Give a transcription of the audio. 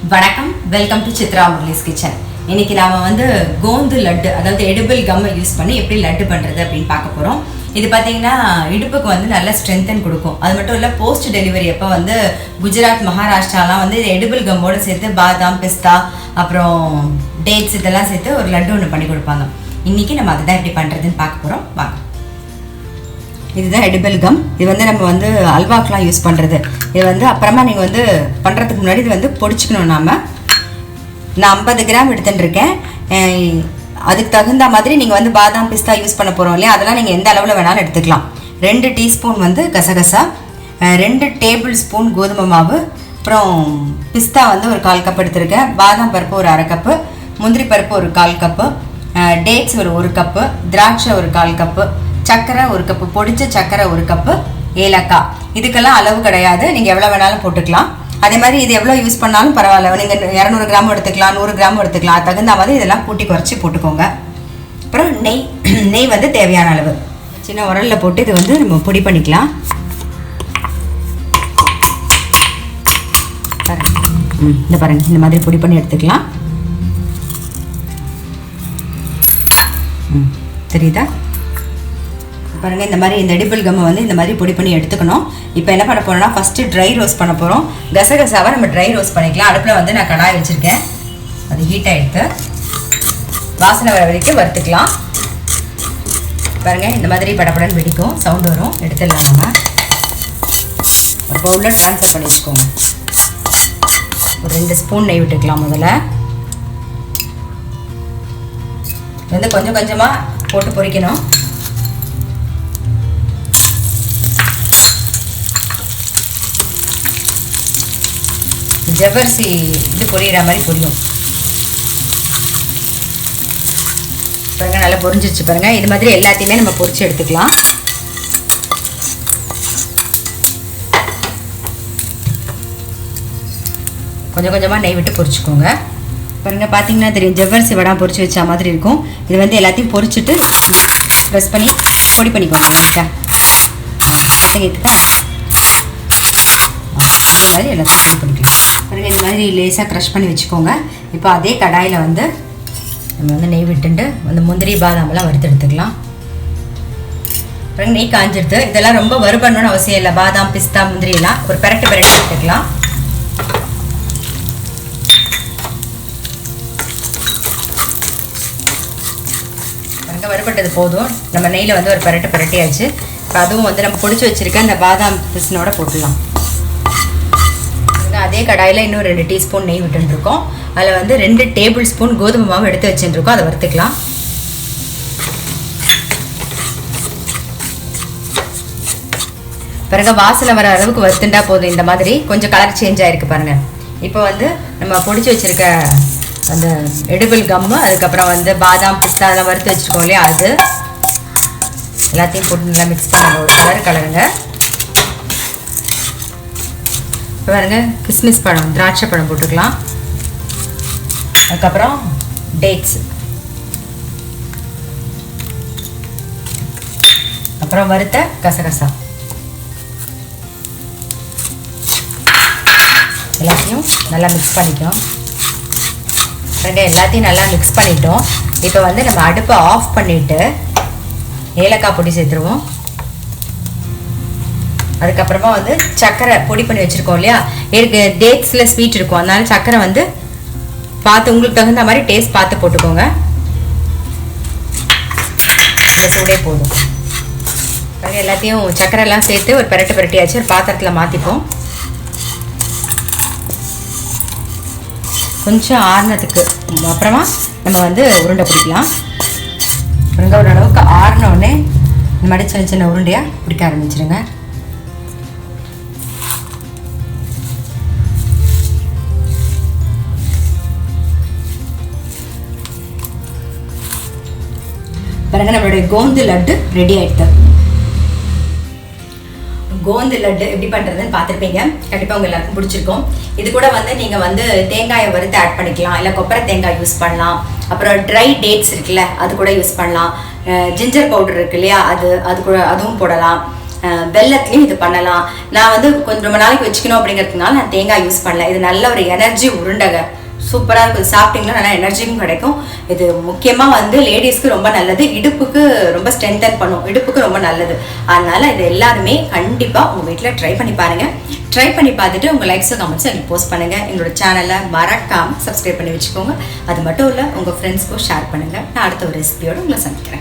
வணக்கம், welcome to Chitra Murali's kitchen. இன்னைக்கு நாம வந்து கோந்து லட்டு, அதாவது எடிபிள் கம்மை யூஸ் பண்ணி எப்படி லட்டு பண்ணுறது அப்படின்னு பார்க்க போகிறோம். இது பார்த்தீங்கன்னா இடுப்புக்கு வந்து நல்ல ஸ்ட்ரென்தன் கொடுக்கும். அது மட்டும் இல்லை, போஸ்ட் டெலிவரி அப்போ வந்து குஜராத், மகாராஷ்டிராலாம் வந்து இது எடிபிள் கம்மோடு சேர்த்து பாதாம், பிஸ்தா, அப்புறம் டேட்ஸ் இதெல்லாம் சேர்த்து ஒரு லட்டு ஒன்று பண்ணி கொடுப்பாங்க. இன்றைக்கி நம்ம அதை தான் எப்படி பண்ணுறதுன்னு பார்க்க போகிறோம். வாங்க. இதுதான் எடிபிள் கம். இது வந்து நம்ம வந்து அல்வாக்கெலாம் யூஸ் பண்ணுறது. இது வந்து அப்புறமா நீங்கள் வந்து பண்ணுறதுக்கு முன்னாடி இது வந்து பொடிச்சுக்கணும். நான் 50 கிராம் எடுத்துட்டுருக்கேன். அதுக்கு தகுந்த மாதிரி நீங்கள் வந்து பாதாம், பிஸ்தா யூஸ் பண்ண போகிறோம் இல்லையா, அதெல்லாம் நீங்கள் எந்த அளவில் வேணாலும் எடுத்துக்கலாம். 2 டீஸ்பூன் வந்து கசகசா, 2 டேபிள் ஸ்பூன் கோதுமை மாவு, அப்புறம் பிஸ்தா வந்து ஒரு 1/4 கப் எடுத்துருக்கேன், பாதாம் பருப்பு ஒரு 1/2 கப்பு, முந்திரி பருப்பு ஒரு 1/4 கப்பு, டேட்ஸ் ஒரு 1 கப்பு, திராட்சை ஒரு 1/4 கப்பு, சர்க்கரை 1 கப்பு, பொடிச்ச சர்க்கரை 1 கப்பு, ஏலக்காய். இதுக்கெல்லாம் அளவு கிடையாது, நீங்கள் எவ்வளோ வேணாலும் போட்டுக்கலாம். அதே மாதிரி இது எவ்வளோ யூஸ் பண்ணாலும் பரவாயில்ல. நீங்கள் 200 கிராம் எடுத்துக்கலாம், 100 கிராம் எடுத்துக்கலாம். அது தகுந்த மாதிரி இதெல்லாம் கூட்டி குறைச்சி போட்டுக்கோங்க. அப்புறம் நெய் வந்து தேவையான அளவு. சின்ன உரலில் போட்டு இது வந்து நம்ம பொடி பண்ணிக்கலாம். இந்த பாருங்க, இந்த மாதிரி பொடி பண்ணி எடுத்துக்கலாம். தெரியுதா பாருங்க, இந்த மாதிரி இந்த எடிபிள் கம்மை வந்து இந்த மாதிரி பொடி பண்ணி எடுத்துக்கணும். இப்போ என்ன பண்ண போறோம்னா, ஃபர்ஸ்ட் ட்ரை ரோஸ்ட் பண்ண போறோம். கசகசாவை நம்ம ட்ரை ரோஸ்ட் பண்ணிக்கலாம். அடுப்பில் வந்து நான் கடாய் வச்சிருக்கேன், அது ஹீட் ஆகிடுத்து. வாசனை வர வரைக்கும் வறுத்துக்கலாம். பாருங்க, இந்த மாதிரி படப்படன்னு வெடிக்கும், சவுண்ட் வரும். எடுத்துடலாம். நம்ம ஒரு பவுலில் ட்ரான்ஸ்ஃபர் பண்ணி வச்சுக்கோங்க. ஒரு 2 ஸ்பூன் நெய் விட்டுக்கலாம். முதல்ல வந்து கொஞ்சம் கொஞ்சமாக போட்டு பொரிக்கணும். ஜவ்வரிசி இது பொரியிற மாதிரி பொரியும். பாருங்க, நல்லா பொரிஞ்சிருச்சு பாருங்க. இது மாதிரி எல்லாத்தையுமே நம்ம பொரிச்சு எடுத்துக்கலாம். கொஞ்சம் கொஞ்சமாக நெய் விட்டு பொரிச்சுக்கோங்க. பாருங்க, பார்த்தீங்கன்னா தெரியும், ஜவ்வரிசி வடாம் பொரிச்சு வச்ச மாதிரி இருக்கும். இது வந்து எல்லாத்தையும் பொரிச்சுட்டு ப்ரெஸ் பண்ணி பொடி பண்ணிக்கோங்க. லைட்டாக ஏற்றுக்கா இந்த மாதிரி எல்லாத்தையும் பொடி பண்ணிக்கலாம். பாருங்க, இந்த மாதிரி லேசாக க்ரஷ் பண்ணி வச்சுக்கோங்க. இப்போ அதே கடாயில் வந்து நம்ம வந்து நெய் விட்டுட்டு அந்த முந்திரி, பாதாமெல்லாம் வறுத்து எடுத்துக்கலாம். பாருங்க, நெய் காஞ்சிடுது. இதெல்லாம் ரொம்ப வறுபடணும்னு அவசியம் இல்லை. பாதாம், பிஸ்தா, முந்திரி எல்லாம் ஒரு பெரட்டு எடுத்துக்கலாம். வறுபட்டது போதும். நம்ம நெய்யில் வந்து ஒரு பெரட்டியாச்சு. இப்போ அதுவும் வந்து நம்ம பொடிச்சு வச்சுருக்க அந்த பாதாம் பிஸ்னோட போட்டுடலாம். அதே கடாயில் இன்னும் 2 டீஸ்பூன் நெய் விட்டுருக்கோம். அதில் வந்து 2 டேபிள் ஸ்பூன் கோதுமை மாவு எடுத்து வச்சுருக்கோம். அதை வறுத்துக்கலாம். பிறகு வாசனை வர அளவுக்கு வறுத்துண்டா போதும். இந்த மாதிரி கொஞ்சம் கலர் சேஞ்ச் ஆகிருக்கு பாருங்கள். இப்போ வந்து நம்ம பொடிச்சு வச்சுருக்க அந்த எடிபிள் கம்மு, அதுக்கப்புறம் வந்து பாதாம், பிஸ்தா அதெல்லாம் வறுத்து வச்சுருக்கோம் இல்லையா, அது எல்லாத்தையும் போட்டு நல்லா மிக்ஸ் பண்ண ஒரு கலருங்க. இப்போ பாருங்க, கிஸ்மிஸ் பழம், திராட்சை பழம் போட்டுக்கலாம். அதுக்கப்புறம் டேட்ஸ், அப்புறம் வறுத்த கசகசா, எல்லாத்தையும் நல்லா மிக்ஸ் பண்ணிக்கணும். எல்லாத்தையும் நல்லா மிக்ஸ் பண்ணிட்டோம். இப்போ வந்து நம்ம அடுப்பை ஆஃப் பண்ணிவிட்டு ஏலக்காய் பொடி சேர்த்துருவோம். அதுக்கப்புறமா வந்து சர்க்கரை பொடி பண்ணி வச்சுருக்கோம் இல்லையா, டேட்ஸில் ஸ்வீட் இருக்கும், அதனால சர்க்கரை வந்து பார்த்து உங்களுக்கு தகுந்த மாதிரி டேஸ்ட் பார்த்து போட்டுக்கோங்க. இந்த சூடே போதும். எல்லாத்தையும் சர்க்கரை எல்லாம் சேர்த்து ஒரு பெரட்டியாச்சு. ஒரு பாத்திரத்தில் மாற்றிப்போம். கொஞ்சம் ஆறுனதுக்கு அப்புறமா நம்ம வந்து உருண்டை பிடிக்கலாம். ஓரளவுக்கு ஆறினோடனே இந்த மாதிரி சின்ன சின்ன உருண்டையாக பிடிக்க ஆரம்பிச்சிருங்க. பாருங்க, நம்மளுடைய கோந்து லட்டு ரெடி ஆயிடுது. கோந்து லட்டு எப்படி பண்ணுறதுன்னு பார்த்துருப்பீங்க. கண்டிப்பாக உங்கள் எல்லாருக்கும் பிடிச்சிருக்கும். இது கூட வந்து நீங்கள் வந்து தேங்காயை வறுத்து ஆட் பண்ணிக்கலாம், இல்லை கொப்பரை தேங்காய் யூஸ் பண்ணலாம். அப்புறம் ட்ரை டேட்ஸ் இருக்குல்ல, அது கூட யூஸ் பண்ணலாம். ஜிஞ்சர் பவுடர் இருக்கு இல்லையா, அது கூட அதுவும் போடலாம். வெல்லத்துலேயும் இது பண்ணலாம். நான் வந்து கொஞ்சம் ரொம்ப நாளைக்கு வச்சுக்கணும் அப்படிங்கிறதுனால நான் தேங்காய் யூஸ் பண்ணல. இது நல்ல ஒரு எனர்ஜி உருண்டை, சூப்பராக இருக்கும். சாப்பிட்டீங்கன்னா நல்லா எனர்ஜியும் கிடைக்கும். இது முக்கியமாக வந்து லேடிஸ்க்கு ரொம்ப நல்லது, இடுப்புக்கு ரொம்ப ஸ்ட்ரென்தன் பண்ணும், இடுப்புக்கு ரொம்ப நல்லது. அதனால இது எல்லாருமே கண்டிப்பாக உங்கள் வீட்டில் ட்ரை பண்ணி பாருங்கள். ட்ரை பண்ணி பார்த்துட்டு உங்கள் லைக்ஸும் கமெண்ட்ஸும் எனக்கு போஸ்ட் பண்ணுங்கள். எங்களோட சேனலை மறக்காமல் சப்ஸ்கிரைப் பண்ணி வச்சுக்கோங்க. அது மட்டும் இல்லை, உங்கள் ஃப்ரெண்ட்ஸ்க்கும் ஷேர் பண்ணுங்கள். நான் அடுத்த ஒரு ரெசிபியோடு உங்களை சந்திக்கிறேன்.